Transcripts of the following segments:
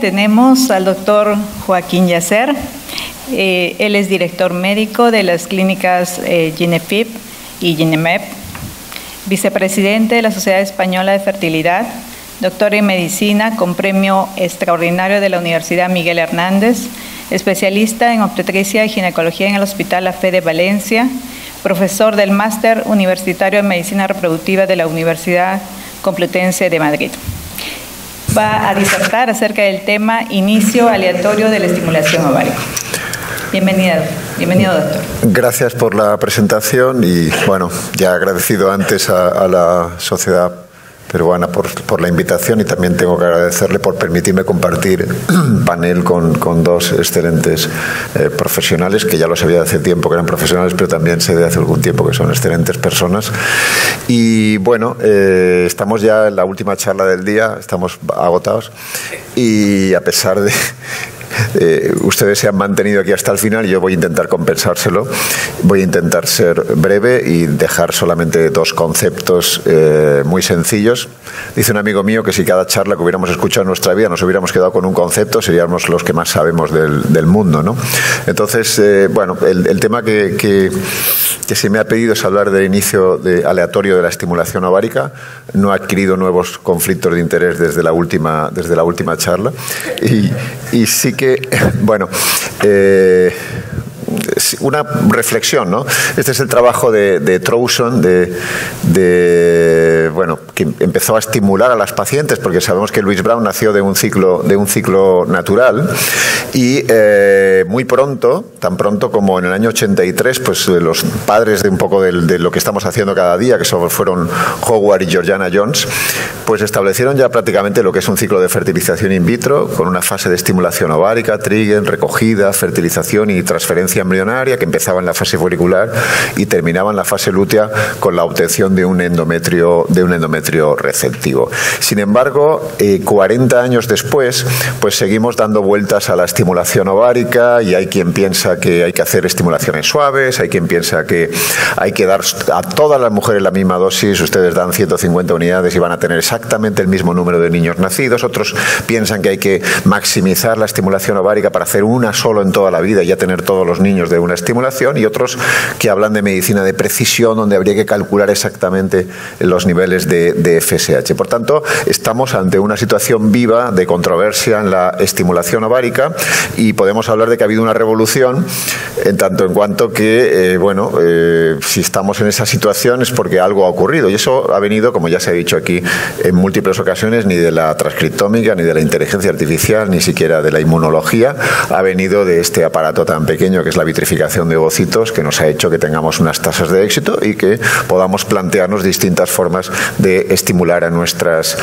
tenemos al doctor Joaquín Yacer. Él es director médico de las clínicas GINEFIP y GINEMEP, vicepresidente de la Sociedad Española de Fertilidad, doctor en medicina con premio extraordinario de la Universidad Miguel Hernández, especialista en obstetricia y ginecología en el Hospital La Fe de Valencia, profesor del Máster Universitario en Medicina Reproductiva de la Universidad Complutense de Madrid. Va a disertar acerca del tema inicio aleatorio de la estimulación ovárica. Bienvenido, doctor. Gracias por la presentación y, bueno, ya agradecido antes a la Sociedad Peruana por la invitación, y también tengo que agradecerle por permitirme compartir panel con dos excelentes profesionales, que ya lo sabía de hace tiempo que eran profesionales, pero también sé de hace algún tiempo que son excelentes personas. Y bueno, estamos ya en la última charla del día, estamos agotados, y a pesar de... ustedes se han mantenido aquí hasta el final y yo voy a intentar compensárselo. Voy a intentar ser breve y dejar solamente dos conceptos muy sencillos. Dice un amigo mío que si cada charla que hubiéramos escuchado en nuestra vida nos hubiéramos quedado con un concepto, seríamos los que más sabemos del mundo, ¿no? Entonces, bueno, el tema que se me ha pedido es hablar del inicio aleatorio de la estimulación ovárica. No ha adquirido nuevos conflictos de interés desde la última charla. Y sí que, bueno, una reflexión, ¿no? Este es el trabajo de Trouson, bueno, que empezó a estimular a las pacientes, porque sabemos que Louise Brown nació de un ciclo natural, y muy pronto, tan pronto como en el año 83, pues los padres de un poco de lo que estamos haciendo cada día, que fueron Howard y Georgiana Jones, pues establecieron ya prácticamente lo que es un ciclo de fertilización in vitro, con una fase de estimulación ovárica, trigger, recogida, fertilización y transferencia embrionaria, que empezaba en la fase folicular y terminaba en la fase lútea con la obtención de un endometrio receptivo. Sin embargo, 40 años después, pues seguimos dando vueltas a la estimulación ovárica, y hay quien piensa que hay que hacer estimulaciones suaves, hay quien piensa que hay que dar a todas las mujeres la misma dosis. Ustedes dan 150 unidades y van a tener exactamente el mismo número de niños nacidos. Otros piensan que hay que maximizar la estimulación ovárica para hacer una solo en toda la vida y ya tener todos los niños de una estimulación, y otros que hablan de medicina de precisión, donde habría que calcular exactamente los niveles de FSH. Por tanto, estamos ante una situación viva de controversia en la estimulación ovárica, y podemos hablar de que ha habido una revolución en tanto en cuanto que, si estamos en esa situación es porque algo ha ocurrido, y eso ha venido, como ya se ha dicho aquí en múltiples ocasiones, ni de la transcriptómica, ni de la inteligencia artificial, ni siquiera de la inmunología, ha venido de este aparato tan pequeño que es la vitrificación de ovocitos, que nos ha hecho que tengamos unas tasas de éxito y que podamos plantearnos distintas formas de estimular a nuestras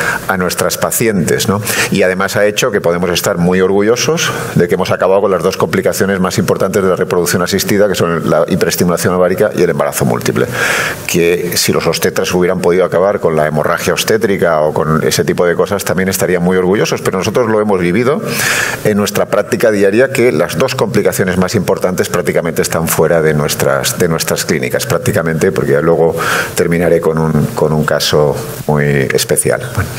pacientes, ¿no? Y además ha hecho que podemos estar muy orgullosos de que hemos acabado con las dos complicaciones más importantes de la reproducción asistida, que son la hiperestimulación ovárica y el embarazo múltiple. Que si los obstetras hubieran podido acabar con la hemorragia obstétrica o con ese tipo de cosas, también estarían muy orgullosos, pero nosotros lo hemos vivido en nuestra práctica diaria, que las dos complicaciones más importantes prácticamente están fuera de nuestras clínicas, prácticamente, porque luego terminaré con un caso muy especial. Bueno.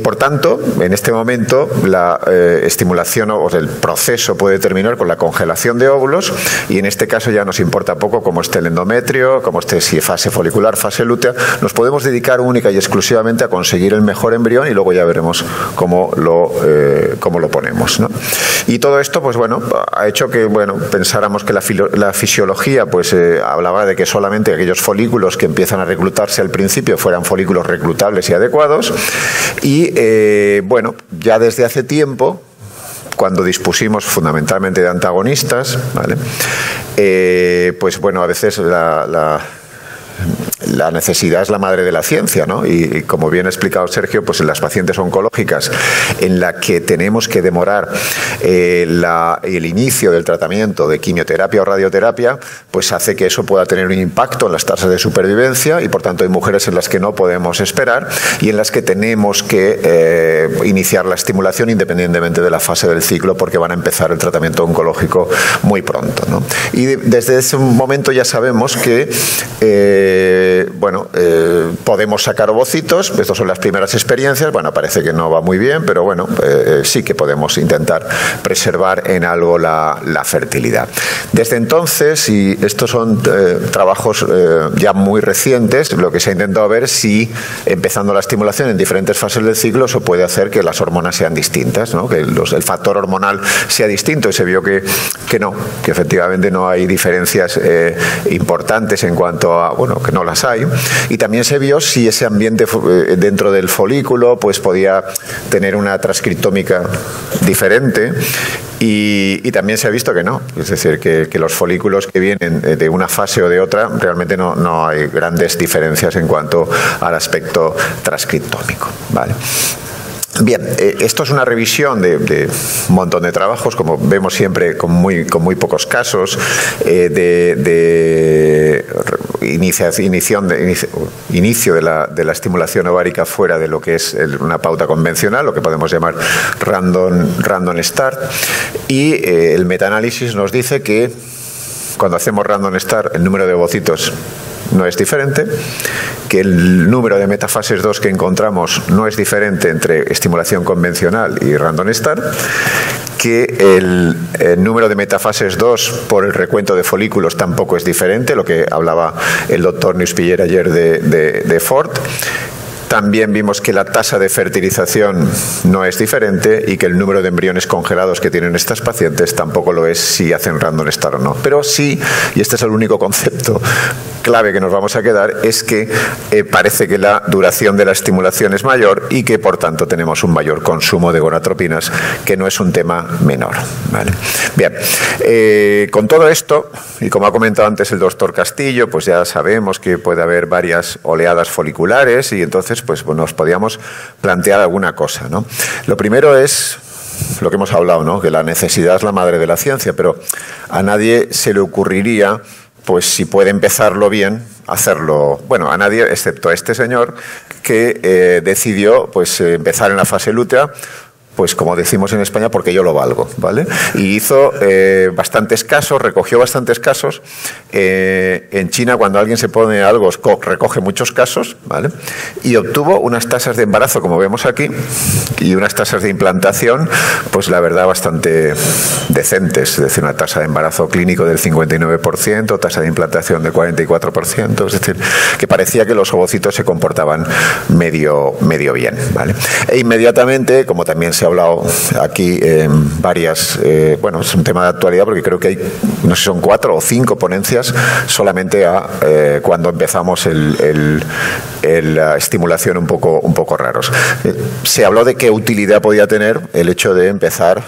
Por tanto, en este momento la estimulación o el proceso puede terminar con la congelación de óvulos, y en este caso ya nos importa poco cómo esté el endometrio, cómo esté, si fase folicular, fase lútea. Nos podemos dedicar única y exclusivamente a conseguir el mejor embrión, y luego ya veremos cómo lo ponemos, ¿no? Y todo esto, pues bueno, ha hecho que pensáramos que la fisiología pues hablaba de que solamente aquellos folículos que empiezan a reclutarse al principio fueran folículos reclutables y adecuados. Y ya desde hace tiempo, cuando dispusimos fundamentalmente de antagonistas, ¿vale? A veces la necesidad es la madre de la ciencia, ¿no? Y como bien ha explicado Sergio, pues en las pacientes oncológicas, en la que tenemos que demorar el inicio del tratamiento de quimioterapia o radioterapia, pues hace que eso pueda tener un impacto en las tasas de supervivencia, y por tanto hay mujeres en las que no podemos esperar y en las que tenemos que iniciar la estimulación independientemente de la fase del ciclo, porque van a empezar el tratamiento oncológico muy pronto, ¿no? Y desde ese momento ya sabemos que bueno, podemos sacar ovocitos. Estas son las primeras experiencias. Bueno, parece que no va muy bien, pero bueno, sí que podemos intentar preservar en algo la fertilidad. Desde entonces, y estos son trabajos ya muy recientes, lo que se ha intentado ver si empezando la estimulación en diferentes fases del ciclo se puede hacer que las hormonas sean distintas, ¿no? Que el factor hormonal sea distinto, y se vio que no, que efectivamente no hay diferencias importantes en cuanto a, bueno, que no las hay. Y también se vio si ese ambiente dentro del folículo pues podía tener una transcriptómica diferente. Y también se ha visto que no, es decir, que los folículos que vienen de una fase o de otra realmente no hay grandes diferencias en cuanto al aspecto transcriptómico, ¿vale? Bien, esto es una revisión de un montón de trabajos, como vemos siempre, con muy pocos casos, de inicio de la estimulación ovárica fuera de lo que es una pauta convencional, lo que podemos llamar random start. Y el metaanálisis nos dice que cuando hacemos random start el número de ovocitos no es diferente, que el número de metafases 2 que encontramos no es diferente entre estimulación convencional y random start, que el número de metafases 2 por el recuento de folículos tampoco es diferente, lo que hablaba el doctor Neuspiller ayer de Ford. También vimos que la tasa de fertilización no es diferente y que el número de embriones congelados que tienen estas pacientes tampoco lo es si hacen random start o no. Pero sí, y este es el único concepto clave que nos vamos a quedar, es que parece que la duración de la estimulación es mayor y que por tanto tenemos un mayor consumo de gonatropinas, que no es un tema menor, ¿vale? Bien, con todo esto, y como ha comentado antes el doctor Castillo, pues ya sabemos que puede haber varias oleadas foliculares, y entonces pues nos podíamos plantear alguna cosa, ¿no? Lo primero es lo que hemos hablado, ¿no? Que la necesidad es la madre de la ciencia, pero a nadie se le ocurriría, pues si puede empezarlo bien, hacerlo, bueno, a nadie excepto a este señor que decidió pues empezar en la fase lútea, pues como decimos en España, porque yo lo valgo, ¿vale? Y hizo bastantes casos, recogió bastantes casos. En China, cuando alguien se pone algo, recoge muchos casos, ¿vale? Y obtuvo unas tasas de embarazo, como vemos aquí, y unas tasas de implantación, pues la verdad, bastante decentes. Es decir, una tasa de embarazo clínico del 59%, tasa de implantación del 44%, es decir, que parecía que los ovocitos se comportaban medio bien, ¿vale? E inmediatamente, como también se ha hablado aquí en varias, bueno, es un tema de actualidad porque creo que hay, no sé si son 4 o 5 ponencias solamente cuando empezamos la estimulación un poco raros. Se habló de qué utilidad podía tener el hecho de empezar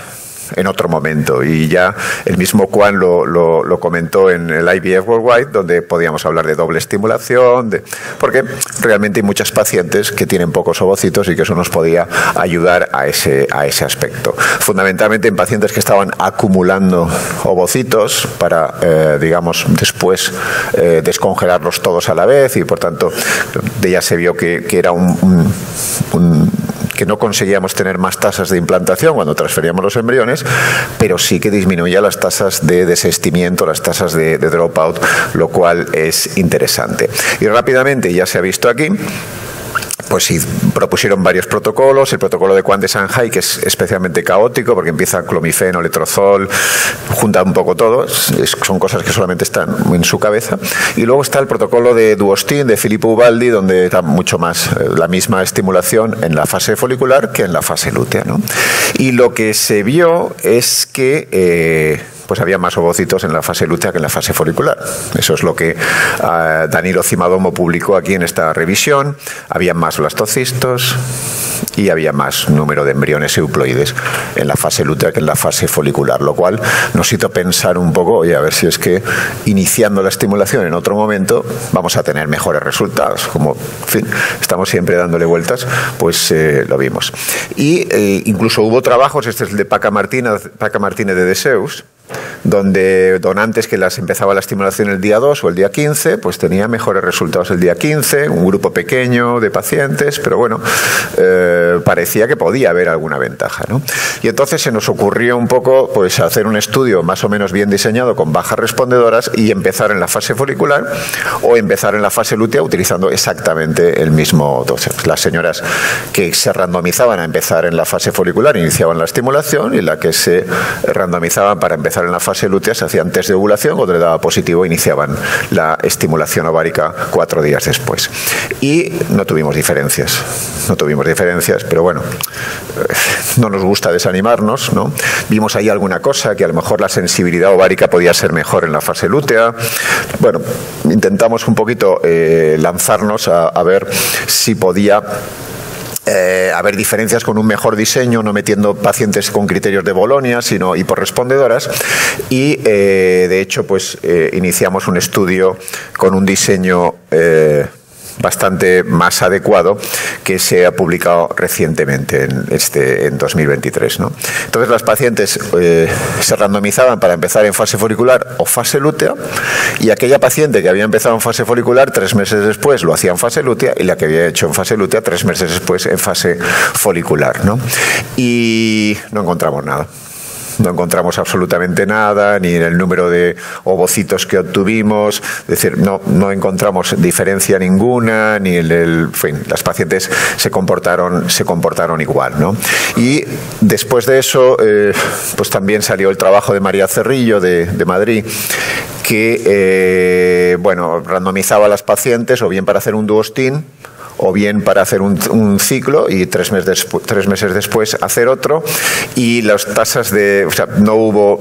en otro momento, y ya el mismo Juan lo comentó en el IVF Worldwide, donde podíamos hablar de doble estimulación, porque realmente hay muchas pacientes que tienen pocos ovocitos y que eso nos podía ayudar a ese aspecto. Fundamentalmente en pacientes que estaban acumulando ovocitos para, digamos, después descongelarlos todos a la vez, y por tanto ya se vio que era que no conseguíamos tener más tasas de implantación cuando transferíamos los embriones, pero sí que disminuía las tasas de desistimiento, las tasas de dropout, lo cual es interesante. Y rápidamente, ya se ha visto aquí, pues sí, propusieron varios protocolos. El protocolo de Quan de Shanghai, que es especialmente caótico porque empieza clomifeno, letrozol, junta un poco todo, son cosas que solamente están en su cabeza. Y luego está el protocolo de Duostin, de Filippo Ubaldi, donde está mucho más la misma estimulación en la fase folicular que en la fase lútea, ¿no? Y lo que se vio es que pues había más ovocitos en la fase lútea que en la fase folicular. Eso es lo que Danilo Cimadomo publicó aquí en esta revisión. Había más blastocistos y había más número de embriones euploides en la fase lútea que en la fase folicular, lo cual nos hizo pensar un poco, oye, a ver si es que iniciando la estimulación en otro momento vamos a tener mejores resultados. Como, en fin, estamos siempre dándole vueltas, pues lo vimos. Y incluso hubo trabajos, este es el de Paca Martínez de Deseus, donde donantes que las empezaba la estimulación el día 2 o el día 15, pues tenía mejores resultados el día 15, un grupo pequeño de pacientes, pero bueno, parecía que podía haber alguna ventaja, ¿no? Y entonces se nos ocurrió un poco pues hacer un estudio más o menos bien diseñado con bajas respondedoras y empezar en la fase folicular o empezar en la fase lútea utilizando exactamente el mismo dosis. Las señoras que se randomizaban a empezar en la fase folicular iniciaban la estimulación y las que se randomizaban para empezar en la fase lútea se hacían test de ovulación, cuando le daba positivo iniciaban la estimulación ovárica 4 días después. Y no tuvimos diferencias, pero bueno, no nos gusta desanimarnos, ¿no? Vimos ahí alguna cosa, que a lo mejor la sensibilidad ovárica podía ser mejor en la fase lútea. Bueno, intentamos un poquito lanzarnos a ver si podía haber diferencias con un mejor diseño, no metiendo pacientes con criterios de Bolonia, sino hiporrespondedoras. Y de hecho, pues iniciamos un estudio con un diseño bastante más adecuado que se ha publicado recientemente en 2023, ¿no? Entonces las pacientes se randomizaban para empezar en fase folicular o fase lútea, y aquella paciente que había empezado en fase folicular 3 meses después lo hacía en fase lútea, y la que había hecho en fase lútea 3 meses después en fase folicular, ¿no? Y no encontramos nada. No encontramos absolutamente nada, ni en el número de ovocitos que obtuvimos, es decir, no encontramos diferencia ninguna, ni en fin, las pacientes se comportaron igual, ¿no? Y después de eso, pues también salió el trabajo de María Cerrillo de Madrid, que bueno, randomizaba a las pacientes o bien para hacer un duostin o bien para hacer un ciclo y 3 meses después hacer otro, y las tasas o sea, no hubo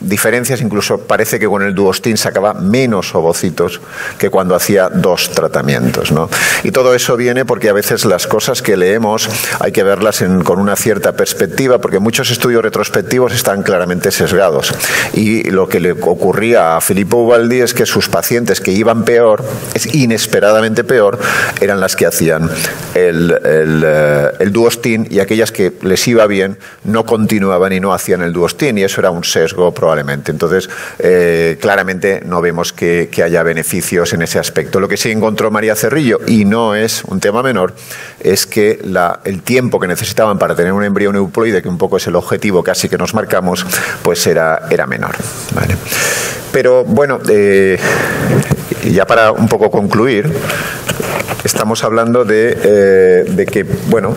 diferencias, incluso parece que con el duostin sacaba menos ovocitos que cuando hacía 2 tratamientos, ¿no? Y todo eso viene porque a veces las cosas que leemos hay que verlas con una cierta perspectiva, porque muchos estudios retrospectivos están claramente sesgados, y lo que le ocurría a Filippo Ubaldi es que sus pacientes que iban peor, inesperadamente peor, eran las que hacían el duostin, y aquellas que les iba bien no continuaban y no hacían el duostin, y eso era un sesgo probablemente. Entonces, claramente no vemos que haya beneficios en ese aspecto. Lo que sí encontró María Cerrillo, y no es un tema menor, es que el tiempo que necesitaban para tener un embrión euploide, que un poco es el objetivo casi que nos marcamos, pues era menor, ¿vale? Pero bueno, ya para un poco concluir, estamos hablando de que, bueno,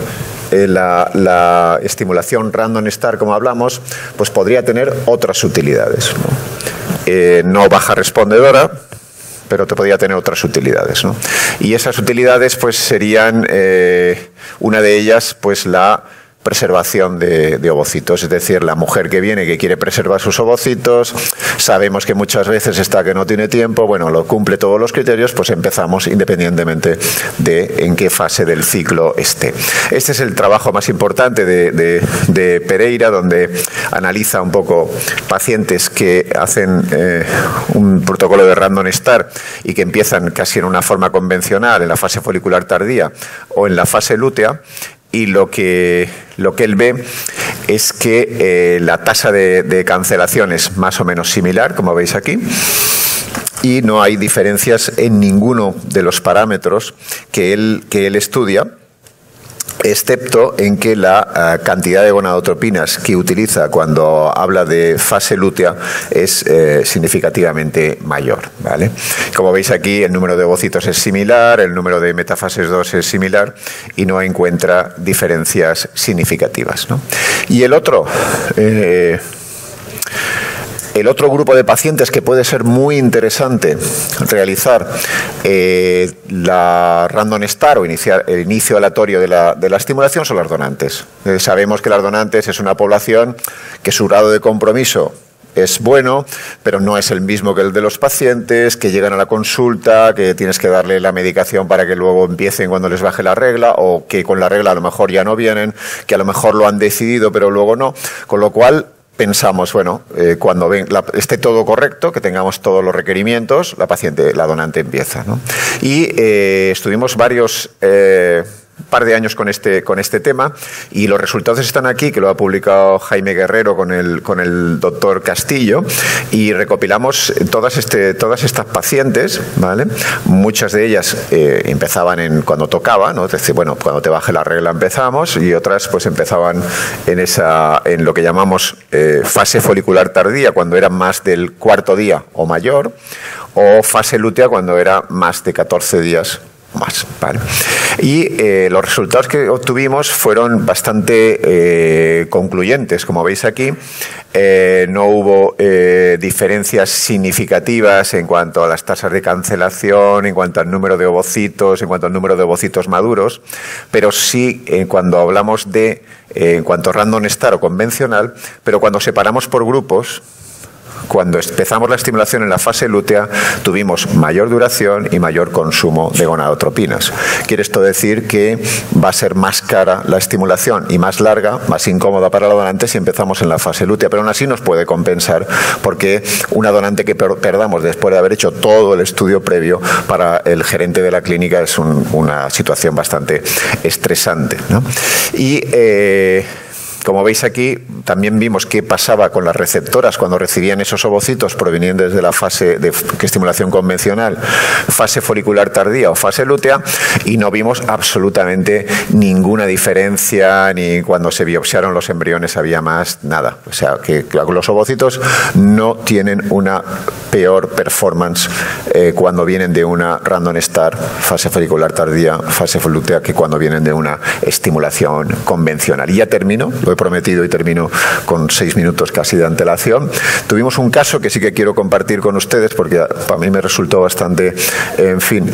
la estimulación random star, como hablamos, pues podría tener otras utilidades, ¿no? No baja respondedora, pero te podría tener otras utilidades, ¿no? Y esas utilidades pues serían, una de ellas, pues la preservación de ovocitos, es decir, la mujer que viene que quiere preservar sus ovocitos, sabemos que muchas veces está que no tiene tiempo, bueno, lo cumple todos los criterios, pues empezamos independientemente de en qué fase del ciclo esté. Este es el trabajo más importante de Pereira, donde analiza un poco pacientes que hacen un protocolo de random star y que empiezan casi en una forma convencional, en la fase folicular tardía o en la fase lútea. Y lo que él ve es que la tasa de cancelación es más o menos similar, como veis aquí, y no hay diferencias en ninguno de los parámetros que él estudia, excepto en que la cantidad de gonadotropinas que utiliza cuando habla de fase lútea es significativamente mayor, ¿vale? Como veis aquí, el número de ovocitos es similar, el número de metafases 2 es similar, y no encuentra diferencias significativas, ¿no? Y el otro grupo de pacientes que puede ser muy interesante realizar la random star o el inicio aleatorio de la estimulación son las donantes. Sabemos que las donantes es una población que su grado de compromiso es bueno, pero no es el mismo que el de los pacientes que llegan a la consulta, que tienes que darle la medicación para que luego empiecen cuando les baje la regla, o que con la regla a lo mejor ya no vienen, que a lo mejor lo han decidido pero luego no, con lo cual pensamos, bueno, cuando esté todo correcto, que tengamos todos los requerimientos, la donante empieza, ¿no? Y estuvimos varios par de años con este tema y los resultados están aquí, que lo ha publicado Jaime Guerrero con el doctor Castillo, y recopilamos todas estas pacientes, ¿vale? Muchas de ellas empezaban cuando tocaba, ¿no? Es decir, bueno, cuando te baje la regla empezamos, y otras pues empezaban en lo que llamamos fase folicular tardía, cuando era más del cuarto día o mayor, o fase lútea cuando era más de 14 días más, ¿vale? Y los resultados que obtuvimos fueron bastante concluyentes, como veis aquí. No hubo diferencias significativas en cuanto a las tasas de cancelación, en cuanto al número de ovocitos, en cuanto al número de ovocitos maduros, pero sí cuando hablamos en cuanto a random start o convencional, pero cuando separamos por grupos. Cuando empezamos la estimulación en la fase lútea, tuvimos mayor duración y mayor consumo de gonadotropinas. Quiere esto decir que va a ser más cara la estimulación y más larga, más incómoda para la donante si empezamos en la fase lútea, pero aún así nos puede compensar, porque una donante que perdamos después de haber hecho todo el estudio previo, para el gerente de la clínica es una situación bastante estresante, ¿no? Y como veis aquí, también vimos qué pasaba con las receptoras cuando recibían esos ovocitos provenientes de la fase de estimulación convencional, fase folicular tardía o fase lútea, y no vimos absolutamente ninguna diferencia, ni cuando se biopsiaron los embriones había más, nada. O sea, que los ovocitos no tienen una peor performance cuando vienen de una random start, fase folicular tardía, fase lútea, que cuando vienen de una estimulación convencional. Y ya termino, lo he prometido y termino con 6 minutos casi de antelación. Tuvimos un caso que sí que quiero compartir con ustedes porque para mí me resultó bastante, en fin,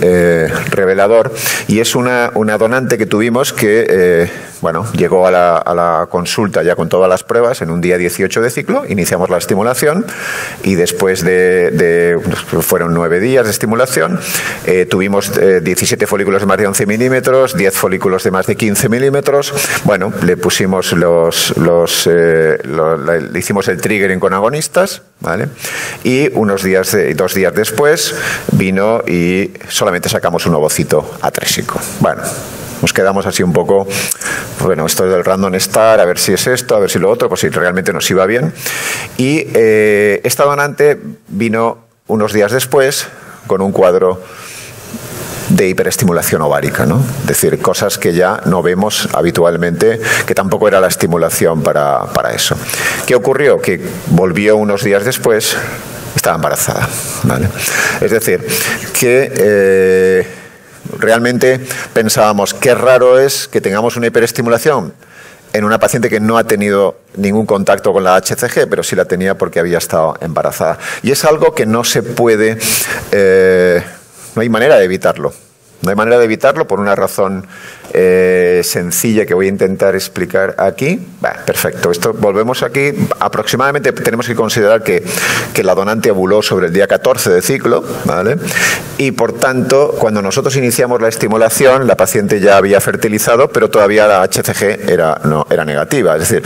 revelador, y es una donante que tuvimos que, bueno, llegó a la consulta ya con todas las pruebas en un día 18 de ciclo, iniciamos la estimulación y después fueron 9 días de estimulación, tuvimos 17 folículos de más de 11 milímetros, 10 folículos de más de 15 milímetros, bueno, le pusimos le hicimos el triggering con agonistas, ¿vale? Y 2 días después vino y solamente sacamos un ovocito atrésico. Bueno, nos quedamos así un poco, bueno, esto es del random start, a ver si es esto, a ver si lo otro, pues si realmente nos iba bien. Y esta donante vino unos días después con un cuadro de hiperestimulación ovárica, ¿no? Es decir, cosas que ya no vemos habitualmente, que tampoco era la estimulación para eso. ¿Qué ocurrió? Que volvió unos días después, estaba embarazada, ¿vale? Es decir, que realmente pensábamos, qué raro es que tengamos una hiperestimulación en una paciente que no ha tenido ningún contacto con la HCG, pero sí la tenía porque había estado embarazada. Y es algo que no se puede, no hay manera de evitarlo. No hay manera de evitarlo por una razón sencilla que voy a intentar explicar aquí. Perfecto, esto volvemos aquí. Aproximadamente tenemos que considerar que la donante ovuló sobre el día 14 de ciclo, ¿vale? Y por tanto, cuando nosotros iniciamos la estimulación, la paciente ya había fertilizado, pero todavía la HCG era negativa. Es decir,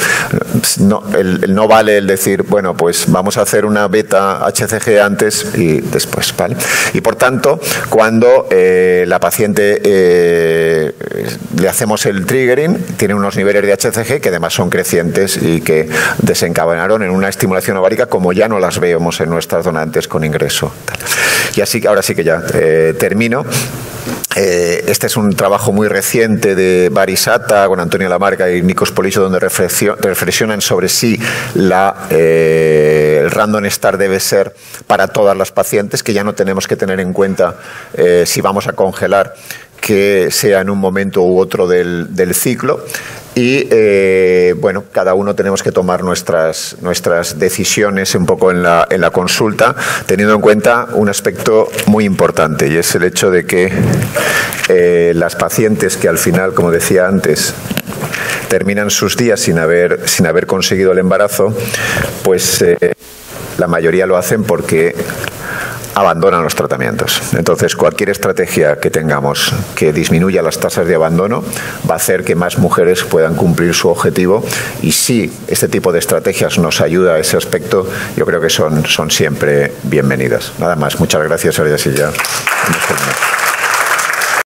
no vale el decir, bueno, pues vamos a hacer una beta HCG antes y después, ¿vale? Y por tanto, cuando la paciente le hacemos el triggering, tiene unos niveles de HCG que además son crecientes y que desencadenaron en una estimulación ovárica como ya no las vemos en nuestras donantes con ingreso. Y así, ahora sí que ya termino. Este es un trabajo muy reciente de Barisata con Antonio Lamarca y Nikos Policho, donde reflexionan sobre si el random start debe ser para todas las pacientes, que ya no tenemos que tener en cuenta si vamos a congelar que sea en un momento u otro del ciclo. Y bueno, cada uno tenemos que tomar nuestras decisiones un poco en la consulta, teniendo en cuenta un aspecto muy importante, y es el hecho de que las pacientes que al final, como decía antes, terminan sus días sin haber conseguido el embarazo, pues la mayoría lo hacen porque abandonan los tratamientos. Entonces, cualquier estrategia que tengamos que disminuya las tasas de abandono va a hacer que más mujeres puedan cumplir su objetivo, y si este tipo de estrategias nos ayuda a ese aspecto, yo creo que son siempre bienvenidas. Nada más. Muchas gracias, Arias, y ya hemos terminado.